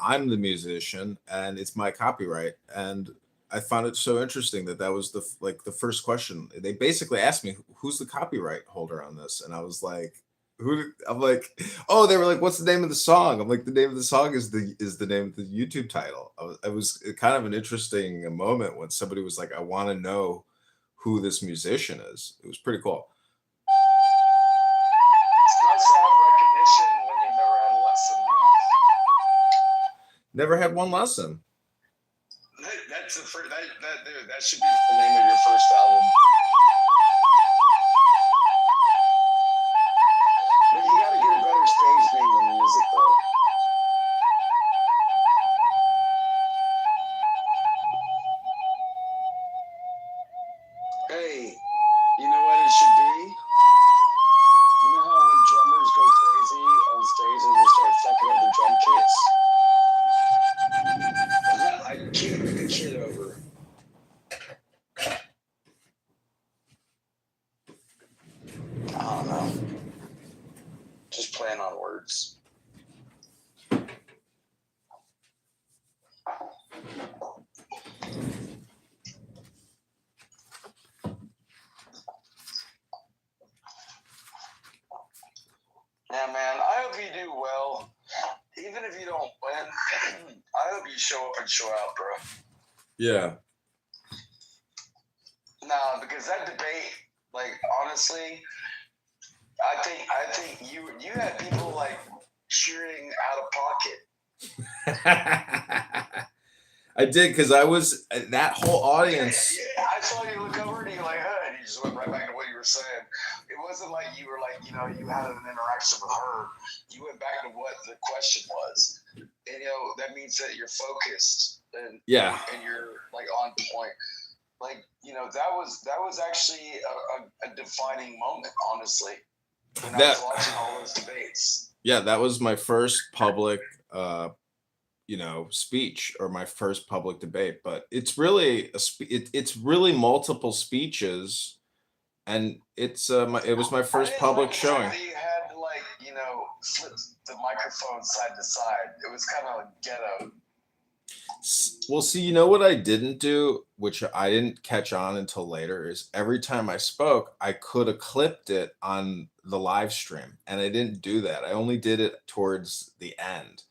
I'm the musician and it's my copyright. And I found it so interesting that that was like the first question. They basically asked me, "Who's the copyright holder on this?" And I was like, I'm like, "Oh, they were like, what's the name of the song?" I'm like, "The name of the song is the name of the YouTube title." It was kind of an interesting moment when somebody was like, "I want to know who this musician is." It was pretty cool. It's nice to have recognition when you've never had a lesson. Never had one lesson. That's the first. That should be the name of your first album. But you got to get a better stage name than music, though. Hey, you know what it should be? You know how when drummers go crazy on stage and they start fucking up the drum kits? I kicked the kid over. I don't know. Just playing on words. Yeah, man, I hope you do well. Even if you don't win, I hope you show up and show out, bro. Yeah. Nah, because that debate, like, honestly, I think you had people like cheering out of pocket. I did because I was that whole audience. Yeah, I saw you look over and you're like, huh, and you just went right back to what you were saying. It wasn't like you were like, you had an interaction with her. You went back to what the question was. And, that means that you're focused and Yeah. and you're like on point. Like, that was actually a defining moment, honestly, when I was watching all those debates. Yeah, that was my first public speech or my first public debate, but it's really it's really multiple speeches, and it was my first public showing. You had to flip the microphone side to side. It was kind of ghetto. Well, see, you know what I didn't do, which I didn't catch on until later, is every time I spoke, I could have clipped it on the live stream, and I didn't do that. I only did it towards the end.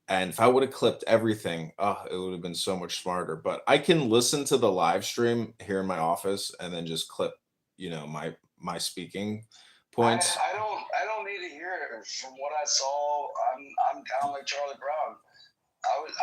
And if I would have clipped everything, oh, it would have been so much smarter. But I can listen to the live stream here in my office and then just clip, my speaking points. I don't need to hear it. From what I saw, I'm kind of like Charlie Brown.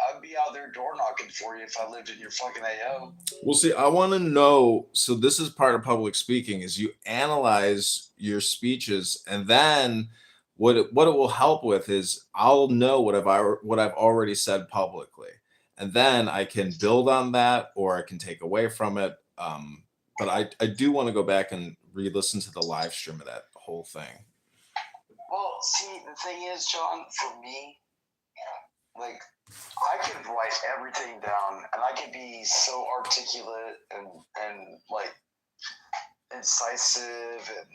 I'd be out there door knocking for you if I lived in your fucking AO. Well, see, I want to know. So this is part of public speaking: is you analyze your speeches, and then what it will help with is I'll know what I've already said publicly, and then I can build on that, or I can take away from it. But I do want to go back and re-listen to the live stream of that whole thing. Well, see, the thing is, John, for me, like, I could write everything down and I could be so articulate and like incisive and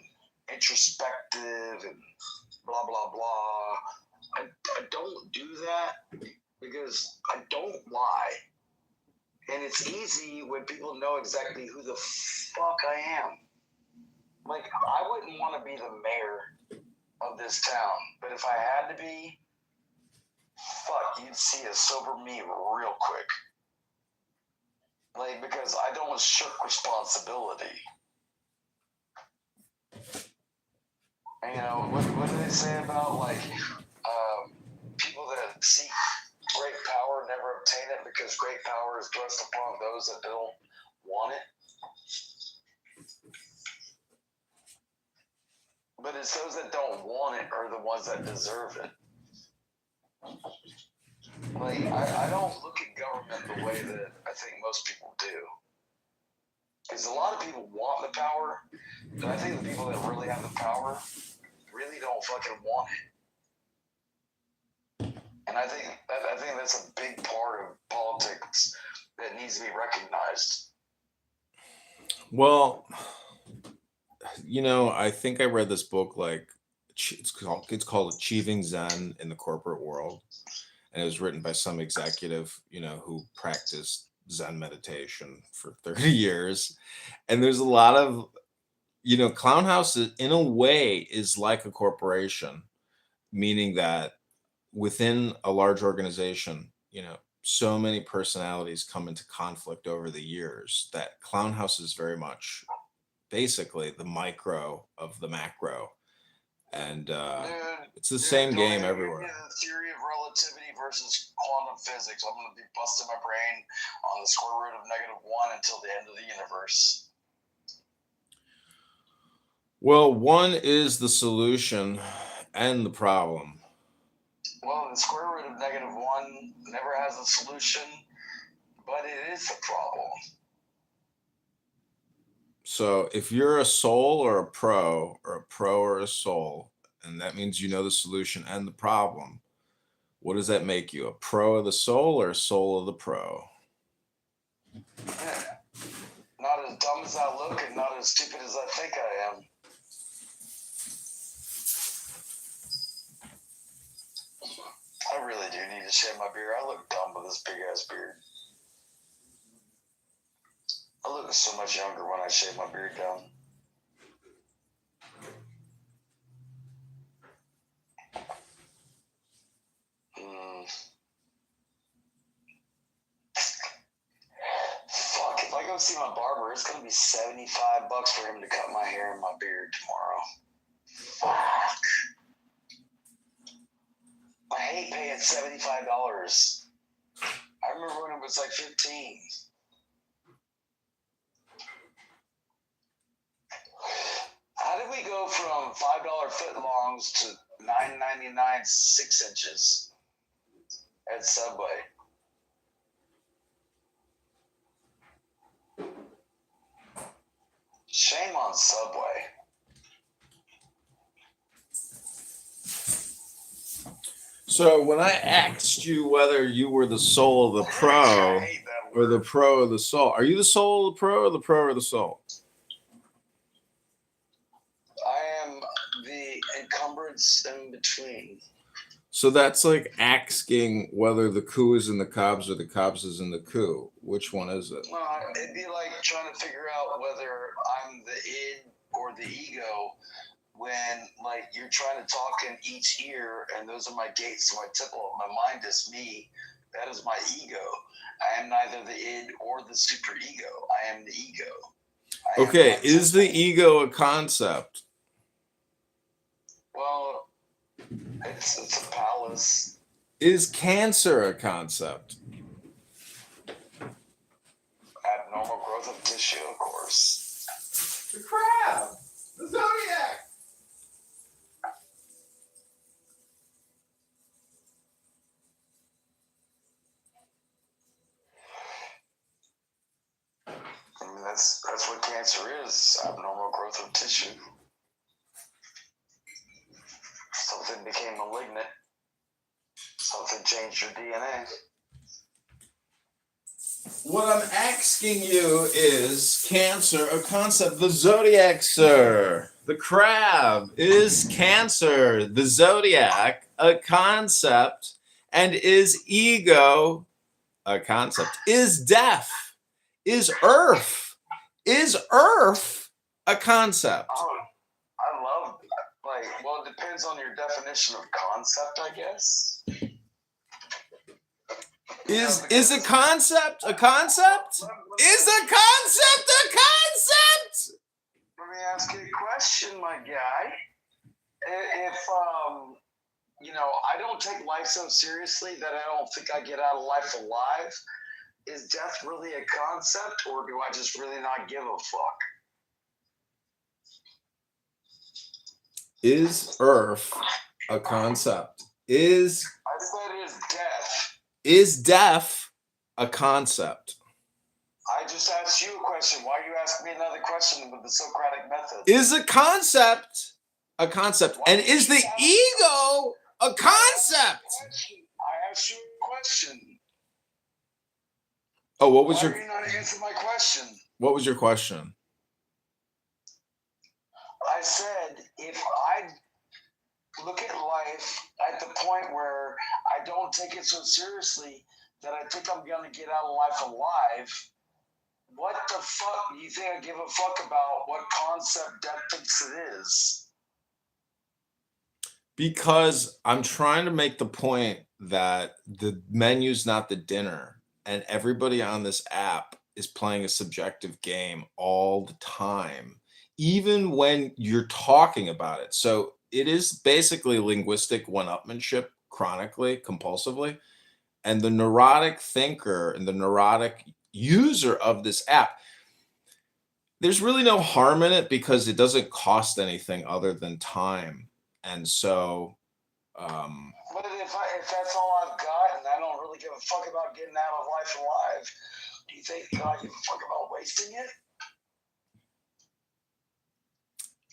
introspective and blah blah blah. I don't do that because I don't lie. And it's easy when people know exactly who the fuck I am. Like, I wouldn't want to be the mayor of this town, but if I had to be, fuck, you'd see a sober me real quick. Like, because I don't shirk responsibility. And, what do they say about, like, people that seek great power never obtain it because great power is thrust upon those that don't want it? But it's those that don't want it are the ones that deserve it. Like, I don't look at government the way that I think most people do. Because a lot of people want the power, but I think the people that really have the power really don't fucking want it. And I think that's a big part of politics that needs to be recognized. Well, I think I read this book, like it's called Achieving Zen in the Corporate World. and it was written by some executive, who practiced Zen meditation for 30 years. And there's a lot of, Clown House in a way is like a corporation, meaning that within a large organization, so many personalities come into conflict over the years that Clown House is very much basically the micro of the macro. And it's the same don't game even give me everywhere. the theory of relativity versus quantum physics. I'm going to be busting my brain on the square root of -1 until the end of the universe. Well, one is the solution and the problem. Well, the square root of -1 never has a solution, but it is a problem. So if you're a soul or a pro or a soul, and that means you know the solution and the problem, what does that make you? A pro of the soul or a soul of the pro? Yeah. Not as dumb as I look and not as stupid as I think I am. I really do need to shave my beard. I look dumb with this big ass beard. I look so much younger when I shave my beard down. Fuck, if I go see my barber, it's gonna be $75 for him to cut my hair and my beard tomorrow. Fuck. I hate paying $75. I remember when it was like $15. How did we go from $5 footlongs to $9.99 6-inches at Subway? Shame on Subway. So when I asked you whether you were the soul of the pro or the pro of the soul, are you the soul of the pro or the pro of the soul? I am the encumbrance in between. So that's like asking whether the coup is in the Cobs or the Cobs is in the coup. Which one is it? It'd be like trying to figure out whether I'm the id or the ego when, like, you're trying to talk in each ear, and those are my gates to my temple. My mind is me. That is my ego. I am neither the id or the super ego. I am the ego. Okay, is the ego a concept? Well, it's a palace. Is cancer a concept? Abnormal growth of tissue, of course. The crab! The zodiac! I mean, that's what cancer is, abnormal growth of tissue. Something became malignant. Something changed your DNA. What I'm asking you is cancer a concept? The zodiac, sir. The crab. Is cancer, the zodiac, a concept? And is ego a concept? Is death? Is Earth a concept? Oh, I love, like, well, it depends on your definition of concept, I guess. Is a concept a concept? Is a concept a concept? Let me ask you a question, my guy. If I don't take life so seriously that I don't think I get out of life alive, is death really a concept, or do I just really not give a fuck? Is Earth a concept? I said is death. Is death a concept? I just asked you a question. Why are you asking me another question with the Socratic method? Is a concept a concept? And is the ego a concept? I asked you a question. Oh, what was Why are you not answering my question? What was your question? I said, if I look at life at the point where I don't take it so seriously that I think I'm going to get out of life alive, what the fuck do you think I give a fuck about what concept death thinks it is? Because I'm trying to make the point that the menu's not the dinner, and everybody on this app is playing a subjective game all the time, even when you're talking about it. So it is basically linguistic one-upmanship chronically, compulsively. And the neurotic thinker and the neurotic user of this app, there's really no harm in it because it doesn't cost anything other than time. And so, But if that's all I've got and I don't really give a fuck about getting out of life alive, do you think I give a fuck about wasting it?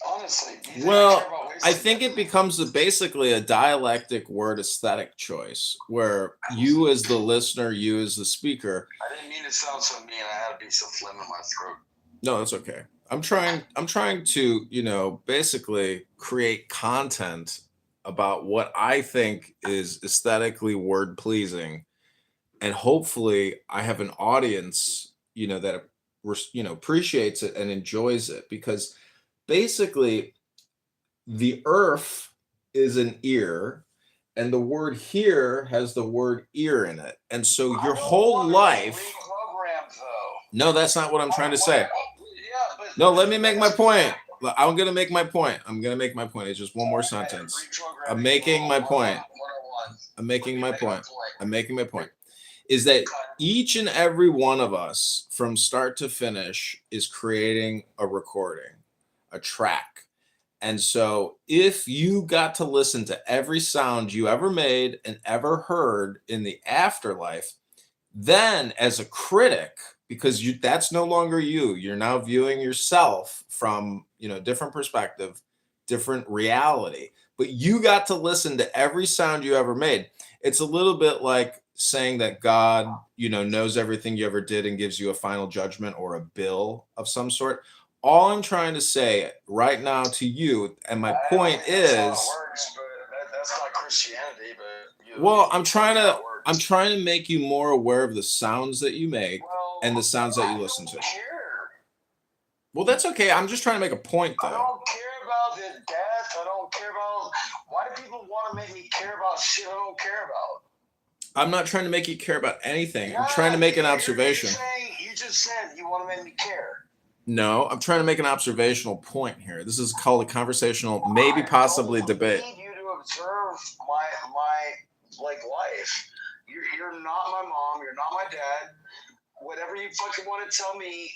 Honestly, do you think I care well, about I wasting think it? it becomes basically a dialectic word aesthetic choice where you as the listener, you as the speaker. I didn't mean to sound so mean. I had to be so phlegm in my throat. No, that's okay. I'm trying to, basically create content about what I think is aesthetically word pleasing. And hopefully I have an audience, that appreciates it and enjoys it because basically the earth is an ear and the word here has the word ear in it. And so your whole life. No, that's not what I'm trying to say. No, let me make my point. I'm going to make my point. It's just one more sentence. I'm making my point. Is that each and every one of us from start to finish is creating a recording, a track. And so if you got to listen to every sound you ever made and ever heard in the afterlife, then as a critic, because that's no longer you're now viewing yourself from different perspective, different reality, but you got to listen to every sound you ever made. It's a little bit like saying that God knows everything you ever did and gives you a final judgment or a bill of some sort. All I'm trying to say right now to you, and my point is, that's not Christianity, but well, I'm trying to make you more aware of the sounds that you make and the sounds that you listen to. Well, that's okay. I'm just trying to make a point, though. I don't care about the death. I don't care about. Why do people want to make me care about shit I don't care about? I'm not trying to make you care about anything. I'm trying to make an observation. You just said you want to make me care. No, I'm trying to make an observational point here. This is called a conversational, maybe possibly debate. I need you to observe my life. You're not my mom. You're not my dad. Whatever you fucking want to tell me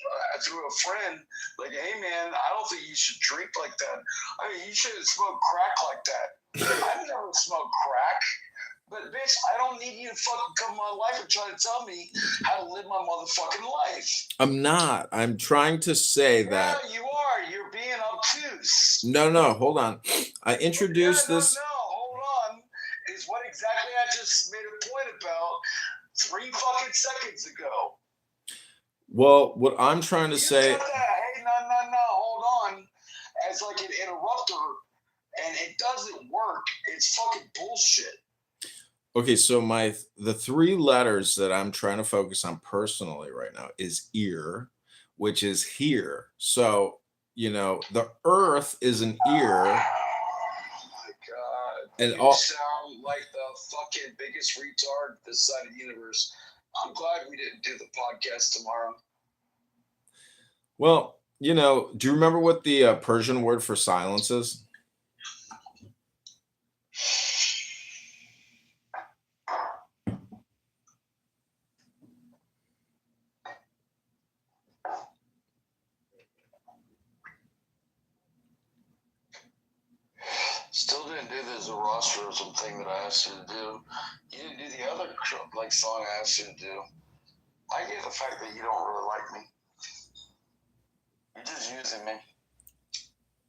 through a friend, like, hey man, I don't think you should drink like that. I mean, you shouldn't smoke crack like that. I've never smoked crack. But bitch, I don't need you to fucking come in my life and try to tell me how to live my motherfucking life. I'm not. I'm trying to say that. Yeah, you are. You're being obtuse. No, hold on. I introduced this. No, hold on. Is what exactly I just made a point about 3 fucking seconds ago. Well, what I'm trying to say. Hey, no, hold on. As like an interrupter, and it doesn't work. It's fucking bullshit. Okay, so the 3 letters that I'm trying to focus on personally right now is ear, which is here. So, the earth is an ear. Oh my God. And you sound like the fucking biggest retard this side of the universe. I'm glad we didn't do the podcast tomorrow. Well, do you remember what the Persian word for silence is? Still didn't do the Zoroastrianism thing that I asked you to do. You didn't do the other song I asked you to do. I get the fact that you don't really like me. You're just using me.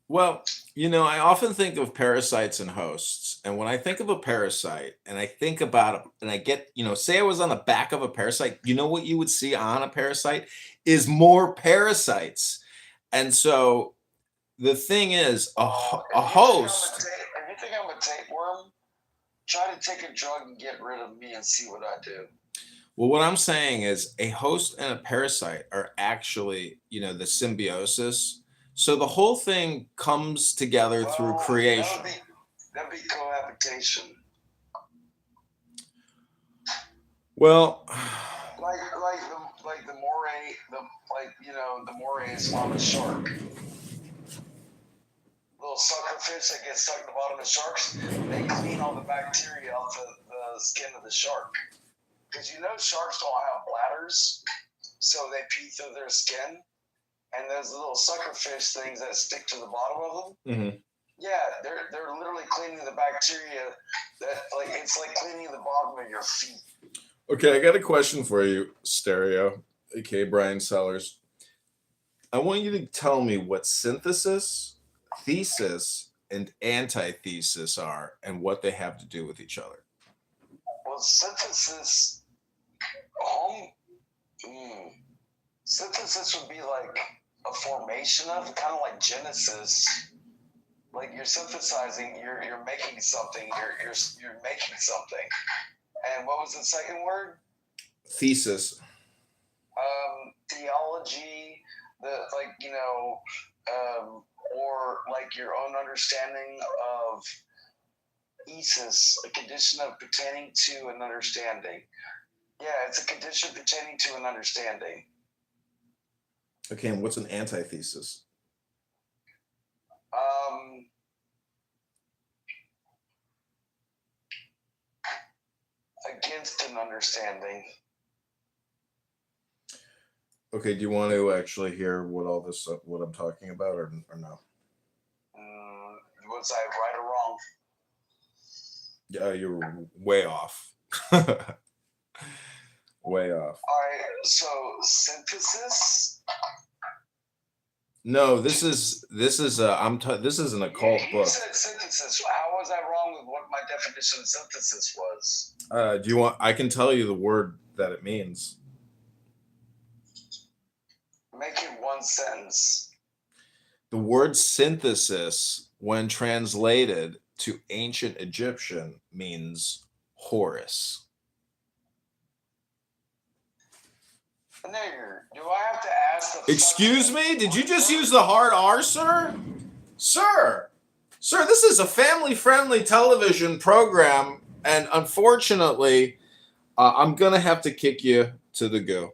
Well, I often think of parasites and hosts. And when I think of a parasite and I think about it and I get, say I was on the back of a parasite, what you would see on a parasite is more parasites. And so the thing is, a host. If you think I'm a tapeworm, try to take a drug and get rid of me and see what I do. Well, what I'm saying is a host and a parasite are actually, the symbiosis. So the whole thing comes together through creation. That'd be cohabitation. Well, like the moray, the morays on a shark. Little sucker fish that get stuck at the bottom of sharks, they clean all the bacteria off the skin of the shark. Because sharks don't have bladders, so they pee through their skin. And those little sucker fish things that stick to the bottom of them, mm-hmm. Yeah, they're literally cleaning the bacteria. It's like cleaning the bottom of your feet. Okay, I got a question for you, Stereo, aka Brian Sellers. I want you to tell me what synthesis, thesis, and antithesis are and what they have to do with each other. Well, synthesis would be like a formation of, kind of like Genesis. Like you're synthesizing, you're making something, you're making something. And what was the second word? Thesis. Theology, or like your own understanding of esis, a condition of pertaining to an understanding. Yeah, it's a condition pertaining to an understanding. Okay, and what's an antithesis? Against an understanding. Okay, do you want to actually hear what I'm talking about, or no? Was I right or wrong? Yeah, you're way off. Way off. All right, so synthesis. No, this is this is an occult book. You said synthesis. How was I wrong with what my definition of synthesis was? Do you want? I can tell you the word that it means. Make it one sentence. The word synthesis, when translated to ancient Egyptian, means Horus. Nigger, do I have to ask the... Excuse me? Did you just use the hard R, sir? Sir, this is a family-friendly television program, and unfortunately, I'm going to have to kick you to the goo.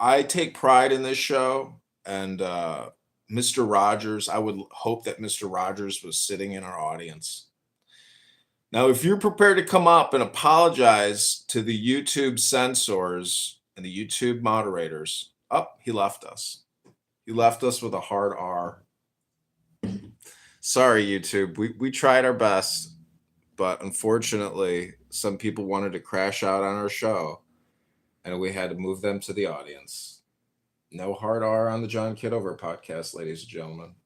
I take pride in this show, and Mr. Rogers, I would hope that Mr. Rogers was sitting in our audience. Now, if you're prepared to come up and apologize to the YouTube censors and the YouTube moderators, he left us. He left us with a hard R. Sorry, YouTube. We tried our best, but unfortunately, some people wanted to crash out on our show, and we had to move them to the audience. No hard R on the John Kitover podcast, ladies and gentlemen.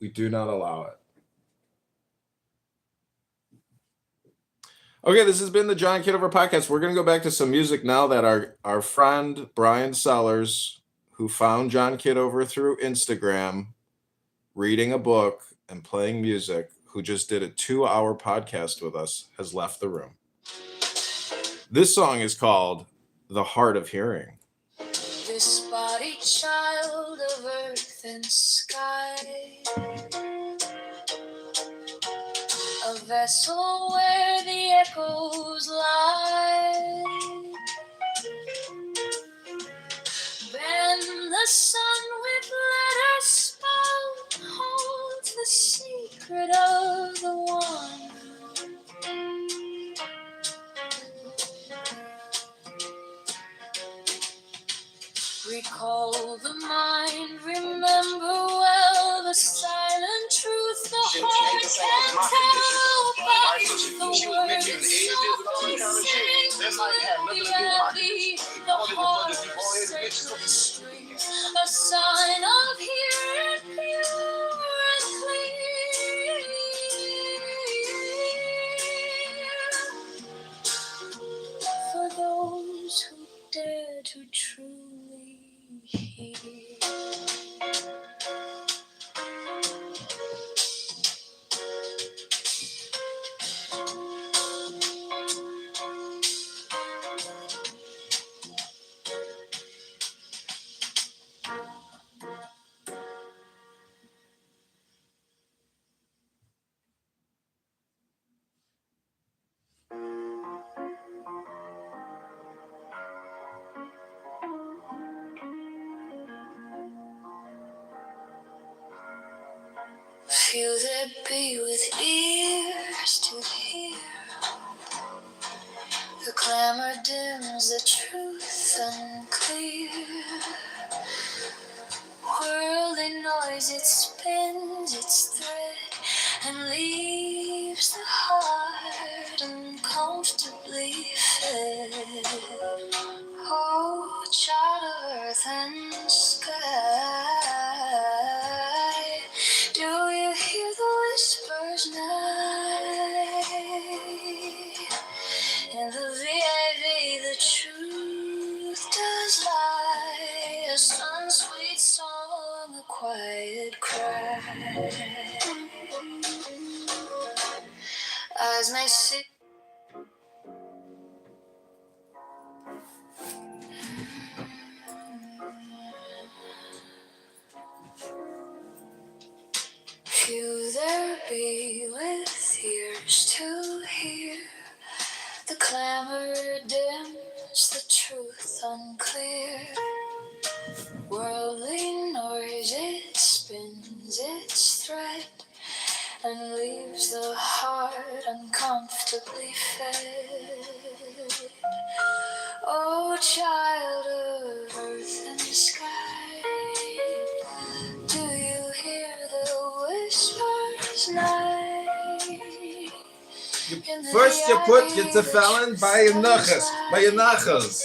We do not allow it. Okay, this has been the John Kitover podcast. We're going to go back to some music now that our friend Brian Sellers, who found John Kitover through Instagram, reading a book and playing music, who just did a 2-hour podcast with us, has left the room. This song is called The Heart of Hearing. This body child of earth and sky, a vessel where the echoes lie, bend the sun with letters spun, holds the secret of the one. Recall the mind, remember well the silent truth, the heart can't tell, but the words softly sing with melody, the heart sacred string, a sign of hearing pure and clear, for those who dare to truly hear. Few there be with ears to hear. The clamor dims, the truth unclear. Worldly noise, it spins its thread and leaves the heart uncomfortably fed. Oh, child of earth and sky, do you hear the whispers night? In the VIV, the truth does lie. A sun's sweet song, a quiet cry. Eyes may see. Few there be with ears to hear. The clamor dims, the truth unclear. Worldly noise, it spins its thread and leaves the heart uncomfortably fed. Oh, child of earth and sky, do you hear the whispers night? First you put Kitover by your nachas, by your nachas.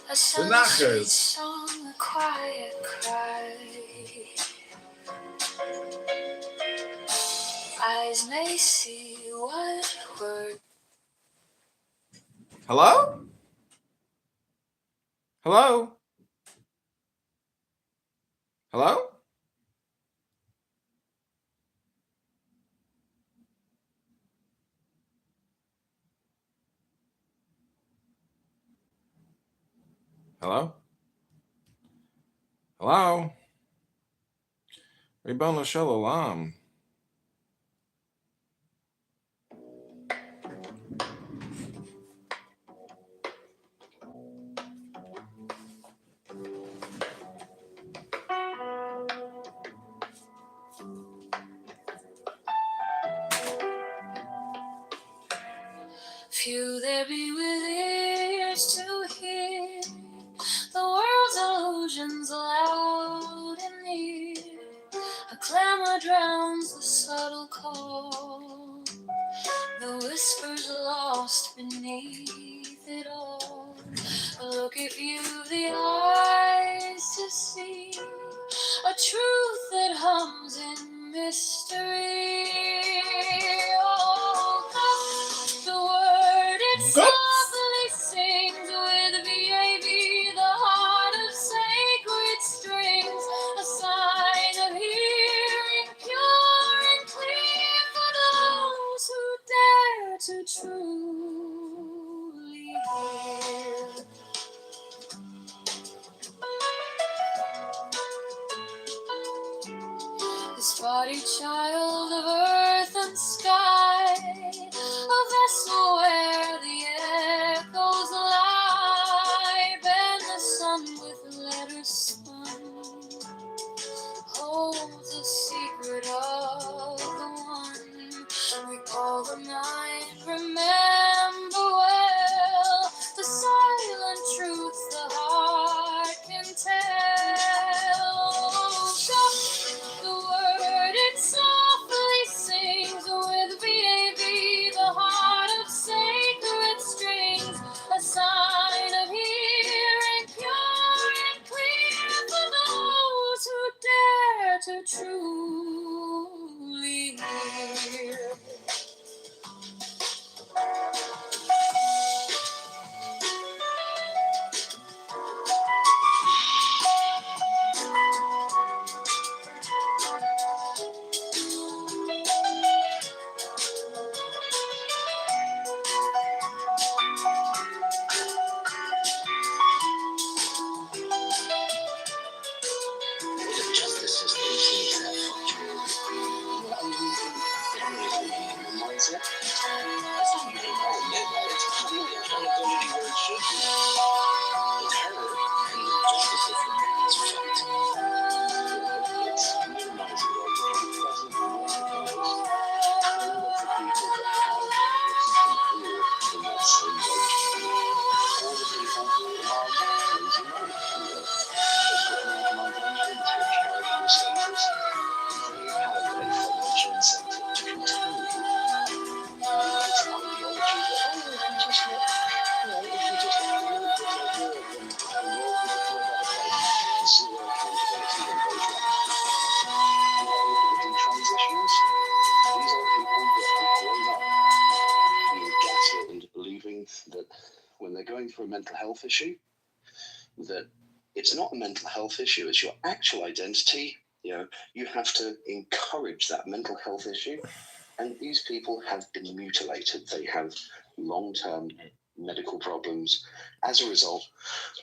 The nachas. Song, a quiet cry. Eyes may see what word. Hello? Hello? Hello? Hello? Hello? Ribono Shel Olam. Few there be with ears to hear the world's illusions loud and near. A clamor drowns the subtle call, the whispers lost beneath it all. Look if you've the eyes to see a truth that hums in mystery. Oh, the word it softly sings with VAV, the heart of sacred strings, a sign of hearing, pure and clear for those who dare to truly hear. This body, child of earth and sky, a vessel where the echoes lie, bend the sun with letters spun, holds the secret of the one. Recall the night, remember well the silent truth the heart can tell. The word it sounds when they're going through a mental health issue, that it's not a mental health issue, it's your actual identity. You have to encourage that mental health issue. And these people have been mutilated. They have long-term medical problems. As a result,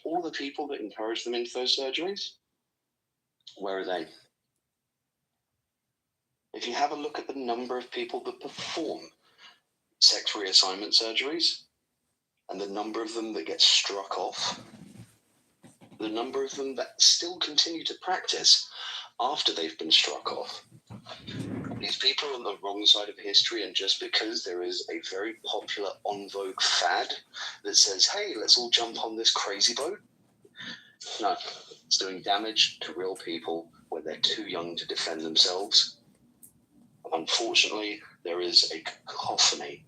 all the people that encourage them into those surgeries, where are they? If you have a look at the number of people that perform sex reassignment surgeries and the number of them that get struck off, the number of them that still continue to practice after they've been struck off. These people are on the wrong side of history, and just because there is a very popular en vogue fad that says, hey, let's all jump on this crazy boat. No, it's doing damage to real people when they're too young to defend themselves. Unfortunately, there is a cacophony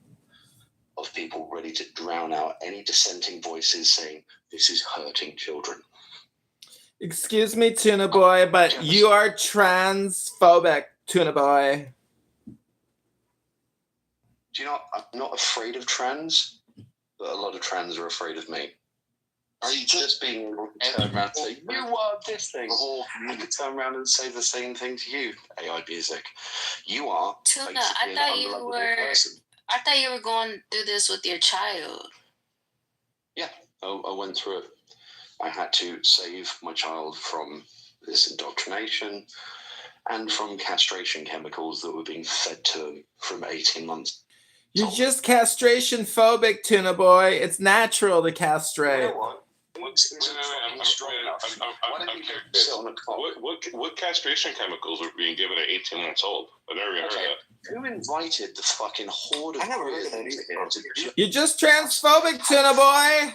of people ready to drown out any dissenting voices saying this is hurting children. Excuse me, Tuna Boy, but you are transphobic, Tuna Boy. Do you know, I'm not afraid of trans, but a lot of trans are afraid of me. Are you just being able to turn around and say, you are this thing? Or you could turn around and say the same thing to you, AI Music. You are Tuna, basically an unlovable person. I thought you were going to do this with your child. Yeah, I went through it. I had to save my child from this indoctrination and from castration chemicals that were being fed to him from 18 months. You're just castration phobic, Tuna Boy. It's natural to castrate. You know what? What castration chemicals are being given at 18 months old? I've never even heard of that. Who invited the fucking horde of here? You're just transphobic, Tuna Boy.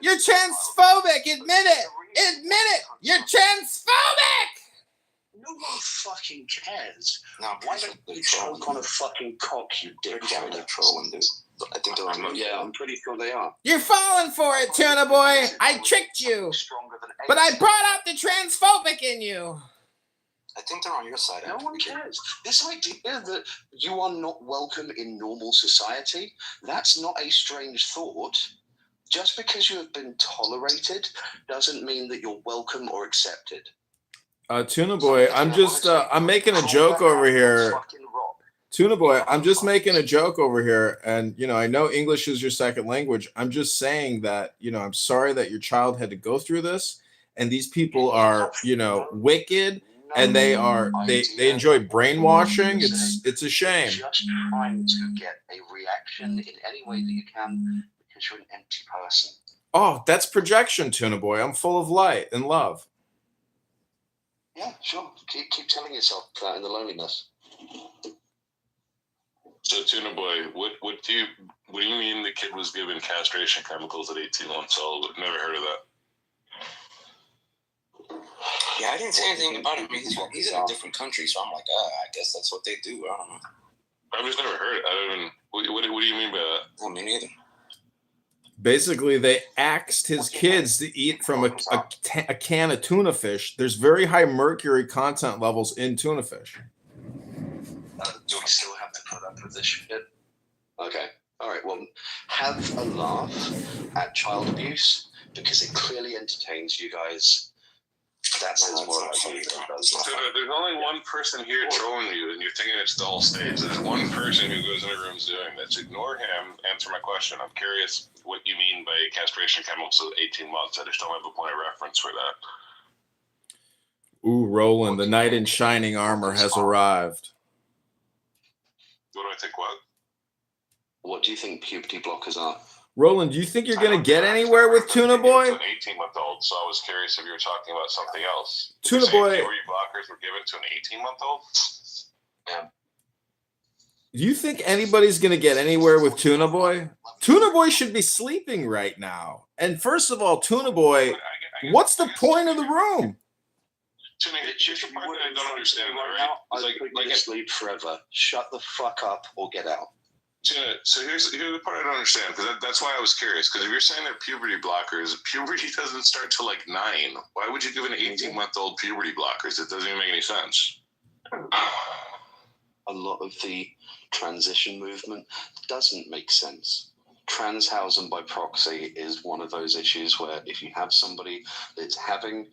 You're transphobic. Admit it. Admit it. You're transphobic. No one fucking cares. No, why don't you choke on a fucking cock, you dick? They're trolling, dude. I think they're on. Yeah, I'm pretty sure they are. You're falling for it, Tuna Boy. I tricked you. But I brought out the transphobic in you. I think they're on your side. No one cares. This idea that you are not welcome in normal society, that's not a strange thought. Just because you have been tolerated doesn't mean that you're welcome or accepted. Tuna Boy, I'm making a joke over here. Tuna Boy, I'm just making a joke over here. And, I know English is your second language. I'm just saying that, I'm sorry that your child had to go through this. And these people are, wicked. And they enjoy brainwashing. It's a shame. Just trying to get a reaction in any way that you can because you're an empty person. Oh, that's projection, Tuna Boy. I'm full of light and love. Yeah, sure. Keep telling yourself that in the loneliness. So, Tuna Boy, what do you mean the kid was given castration chemicals at 18 months old? I've never heard of that. Yeah, I didn't say anything about him. He's in a different country, so I'm like, I guess that's what they do. I don't know. I've just never heard it. I don't even. What do you mean by that? Well, me neither. Basically, they axed his kids to eat from a can of tuna fish. There's very high mercury content levels in tuna fish. Do we still have to put up with this shit? Okay. All right. Well, have a laugh at child abuse because it clearly entertains you guys. That says more about you than it does. So there's only one person here trolling you, and you're thinking it's the whole stage. There's one person who goes into rooms doing this. Ignore him. Answer my question. I'm curious what you mean by castration chemicals at 18 months. I just don't have a point of reference for that. Ooh, Roland, the knight in shining armor has arrived. What do I think? What do you think puberty blockers are? Roland, do you think you're going to get anywhere with Tuna Boy? An 18-month-old, so I was curious if you were talking about something else. Tuna Boy. Puberty blockers were given to an 18-month-old? Yeah. Do you think anybody's going to get anywhere with Tuna Boy? Tuna Boy should be sleeping right now. And first of all, Tuna Boy, what's the point of the room? Tuna, here's the part that I don't understand, right? Like sleep forever. Shut the fuck up or get out. So here's the part I don't understand, because that's why I was curious. Because if you're saying they're puberty blockers, puberty doesn't start till like 9. Why would you give an 18-month-old puberty blockers? It doesn't even make any sense. A lot of the transition movement doesn't make sense. trans housing by proxy is one of those issues where if you have somebody that's having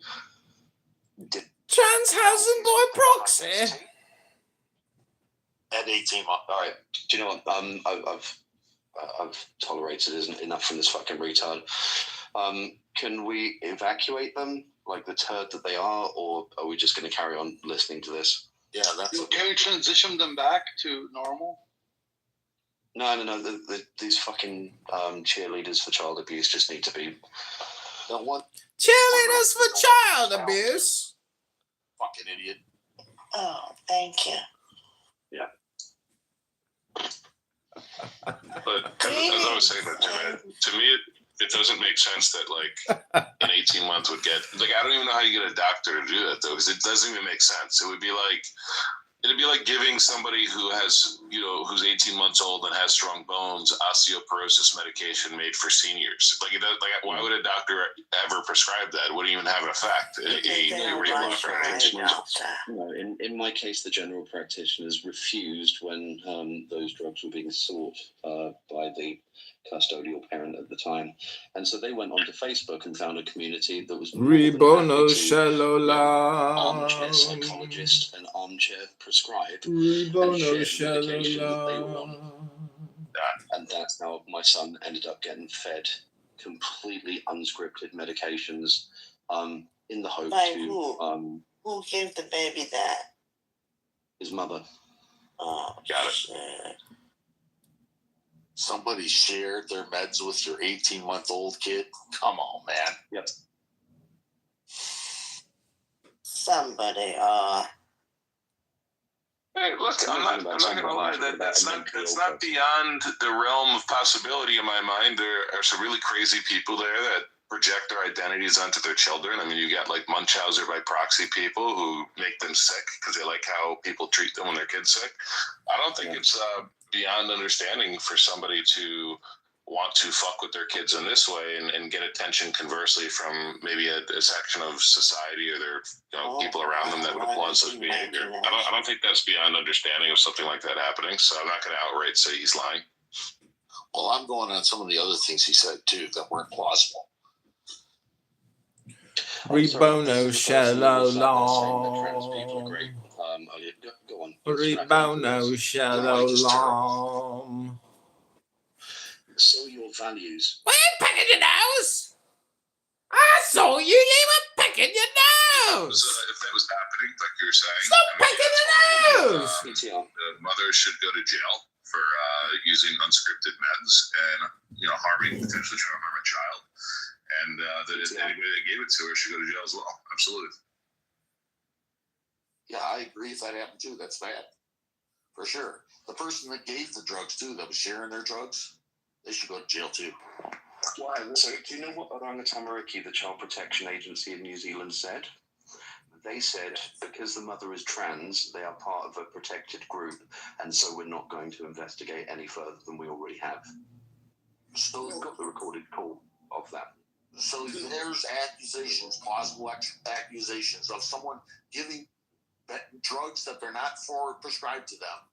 Trans housing by proxy. At 18 months. All right. Do you know what? I've tolerated enough from this fucking retard. Can we evacuate them like the turd that they are, or are we just going to carry on listening to this? Yeah, that's. Can we transition them back to normal? No. These fucking cheerleaders for child abuse just need to be. Don't want Cheerleaders for child abuse. fucking idiot. Oh, thank you. Yeah. But as I was saying, to me, it doesn't make sense that like an 18 month would get like I don't even know how you get a doctor to do that though, because it doesn't even make sense. It'd be like giving somebody who has who's 18 months old and has strong bones osteoporosis medication made for seniors. Like why would a doctor ever prescribe that? It wouldn't even have an effect. In my case, the general practitioners refused when those drugs were being sought by the custodial parent at the time, and so they went onto Facebook and found a community that was Rebono Shalola. Armchair psychologist and armchair prescribed Rebono Shalola. And that's how my son ended up getting fed completely unscripted medications in the hope Like to who gave the baby that? His mother. Oh, got it. shit. Somebody shared their meds with your 18-month-old kid? Come on, man. Yep. Somebody, Hey, look, I'm not gonna lie. That's not beyond the realm of possibility in my mind. There are some really crazy people there that project their identities onto their children. I mean, you got like Munchausen by proxy people who make them sick because they like how people treat them when their kid's sick. I don't think it's beyond understanding for somebody to want to fuck with their kids in this way and get attention conversely from maybe a section of society or their people around them that would applaud such behavior. I don't think that's beyond understanding of something like that happening, so I'm not going to outright say he's lying. Well, I'm going on some of the other things he said too that weren't plausible. Rebono Shalola. Go on. Rebono Shalola. So your values. Why are you picking your nose? I saw you were picking your nose. If that was happening, like you were saying, Stop picking your nose. The mother should go to jail for using unscripted meds and potentially trying to harm a child, and that anybody that gave it to her should go to jail as well. Absolutely. Yeah, I agree. If that happened too, that's bad. For sure. The person that gave the drugs too, that was sharing their drugs, they should go to jail too. Why? So do you know what Orangatamuriki, the Child Protection Agency in New Zealand, said? They said because the mother is trans, they are part of a protected group, and so we're not going to investigate any further than we already have. So we've got the recorded call of that. So there's accusations, plausible accusations of someone giving drugs that they're not prescribed to them,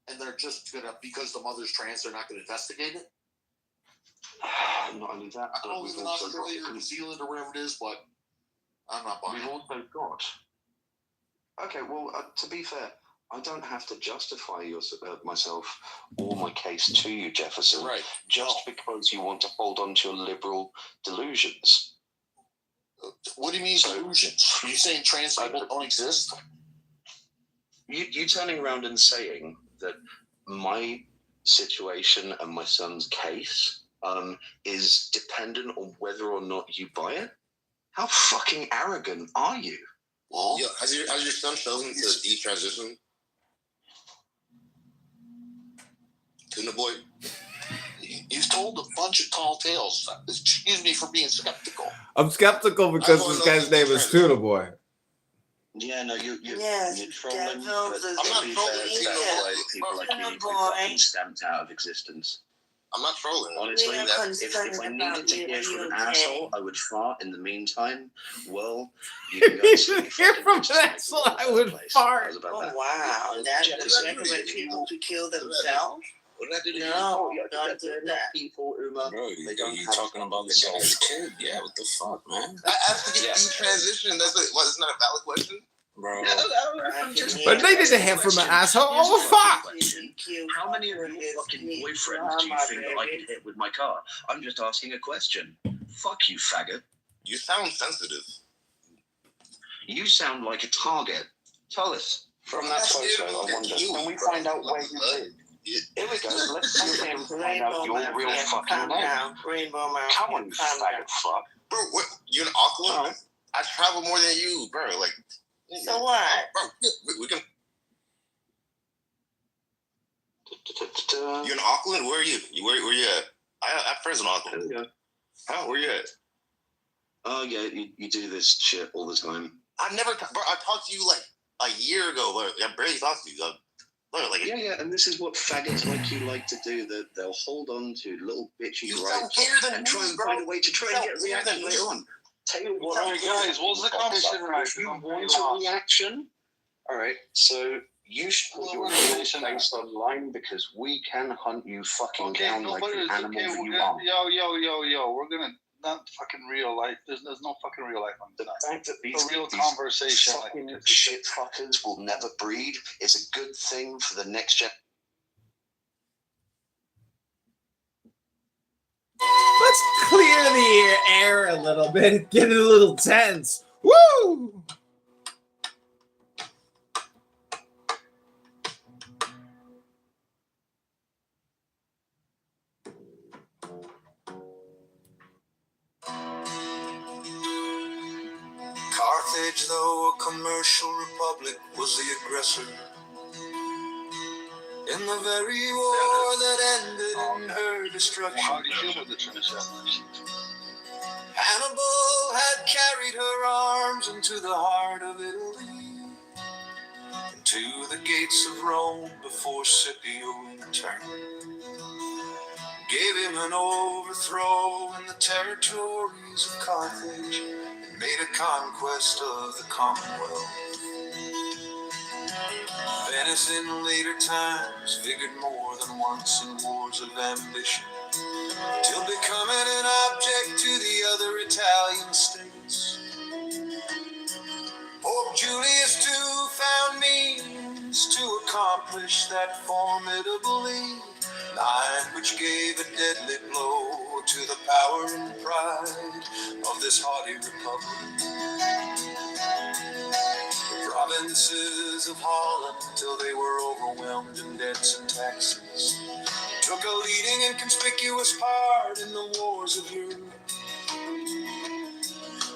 and they're just gonna, because the mother's trans, they're not gonna investigate it. Not only that, I don't live in Australia or New Zealand or wherever it is, but I'm not buying. We've also got. Okay, well, to be fair, I don't have to justify myself or my case to you, Jefferson, right? Just because you want to hold on to your liberal delusions. What do you mean delusions? Are you saying trans people don't exist? You turning around and saying that my situation and my son's case is dependent on whether or not you buy it? How fucking arrogant are you? Well, yeah, has your son chosen to detransition? Tuna boy? You've told a bunch of tall tales. Excuse me for being skeptical. I'm skeptical because this guy's name is Tuna Boy. Yeah, no, you're yes, trolling. I'm not trolling. People like you fucking stamped out of existence. I'm not trolling. Honestly, if I needed to hear from an asshole, I would fart. In the meantime, well, you can go to hear from an asshole, I would fart. Oh, wow. That's the recommend people to kill themselves? What did I do to No, you? don't do that. People who Bro, they don't you have talking about the guy's kid? Yeah, what the fuck, man? I asked to get detransitioned. It's not a valid question. Bro. But they didn't hear from an asshole. Oh, fuck! How many of your fucking boyfriends do you think that I could hit with my car? I'm just asking a question. Fuck you, faggot. You sound sensitive. You sound like a target. Tell us. From that photo, I wonder, can we find out where you live? Here we go. Let's find out your real fucking name. Rainbow Man. Come on, you faggot fuck. Bro, what? You're in Auckland? I travel more than you, bro. Like, So what? bro, we can. You're in Auckland? Where are you? Where you at? I have friends in Auckland. There we go. How? Where you at? Oh, yeah, you do this shit all the time. I never, bro. I talked to you like a year ago. Bro. I barely talked to you. Like, Yeah, and this is what faggots like you like to do. That they'll hold on to little bitchy you gripes and try and find a way to try and get a reaction later on. Tell you what, Guys, what was the conversation? if you want a reaction, all right. So you should put your information based online because we can hunt you fucking down like the animal that you are. Yo. We're gonna not fucking real life. There's no fucking real life on The tonight. fact that A real conversation. fucking shit fuckers will never breed is a good thing for the next gen. Let's clear the air a little bit. Get it a little tense. Woo! Carthage, though a commercial republic, was the aggressor in the very war that ended in her destruction. How do you feel with the transition? Hannibal had carried her arms into the heart of Italy, into the gates of Rome before Scipio returned. Gave him an overthrow in the territories of Carthage and made a conquest of the Commonwealth. Venice in later times figured more than once in wars of ambition, till becoming an object to the other Italian states. Pope Julius too found means to accomplish that formidable lead, line which gave a deadly blow to the power and pride of this haughty republic. The provinces of Holland, till they were overwhelmed in debts and taxes, took a leading and conspicuous part in the wars of Europe.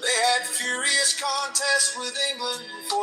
They had furious contests with England for